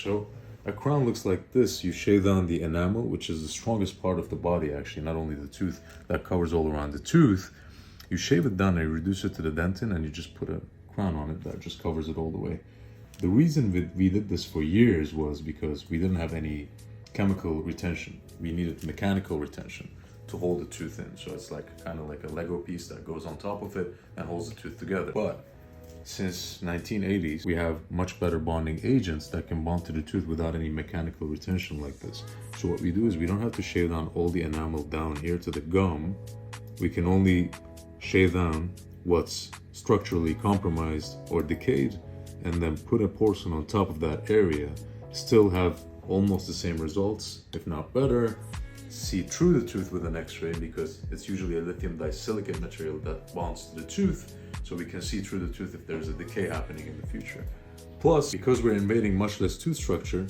So a crown looks like this. You shave down the enamel, which is the strongest part of the body, actually, not only the tooth, that covers all around the tooth. You shave it down and you reduce it to the dentin, and you just put a crown on it that just covers it all the way. The reason we did this for years was because we didn't have any chemical retention. We needed mechanical retention to hold the tooth in. So it's like kind of like a Lego piece that goes on top of it and holds the tooth together. But since 1980s, we have much better bonding agents that can bond to the tooth without any mechanical retention like this. So what we do is we don't have to shave down all the enamel down here to the gum. We can only shave down what's structurally compromised or decayed, and then put a porcelain on top of that area, still have almost the same results, if not better. See through the tooth with an x-ray, because it's usually a lithium disilicate material that bonds to the tooth, so we can see through the tooth if there's a decay happening in the future. Plus, because we're invading much less tooth structure,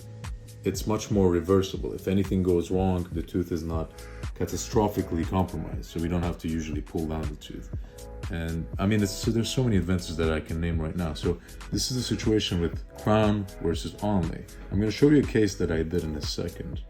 it's much more reversible. If anything goes wrong, the tooth is not catastrophically compromised, so we don't have to usually pull down the tooth. And I mean, there's so many advances that I can name right now. So this is the situation with crown versus onlay. I'm going to show you a case that I did in a second.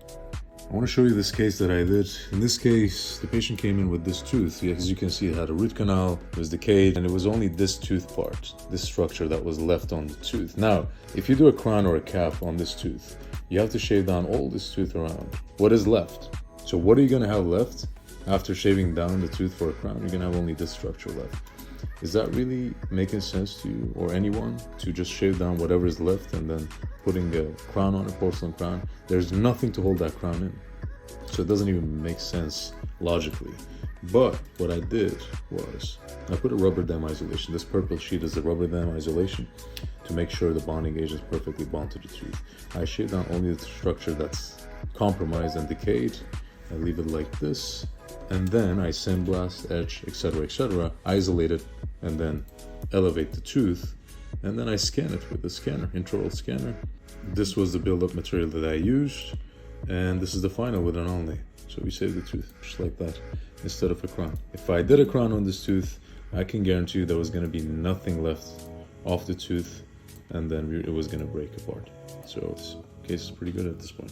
I want to show you this case that I did. In this case, the patient came in with this tooth. As you can see, it had a root canal, it was decayed, and it was only this tooth part, this structure that was left on the tooth. Now, if you do a crown or a cap on this tooth, you have to shave down all this tooth around. What is left? So what are you going to have left after shaving down the tooth for a crown? You're going to have only this structure left. Is that really making sense to you or anyone, to just shave down whatever is left and then putting a crown on, a porcelain crown? There's nothing to hold that crown in. So it doesn't even make sense logically. But what I did was I put a rubber dam isolation. This purple sheet is a rubber dam isolation to make sure the bonding agents perfectly bond to the tooth. I shave down only the structure that's compromised and decayed. I leave it like this, and then I sandblast, etch, etc., isolate it, and then elevate the tooth, and then I scan it with the scanner, intraoral scanner. This was the build-up material that I used, and this is the final with an onlay. So we save the tooth just like that instead of a crown. If I did a crown on this tooth, I can guarantee you there was going to be nothing left off the tooth, and then it was going to break apart. So this case is pretty good at this point.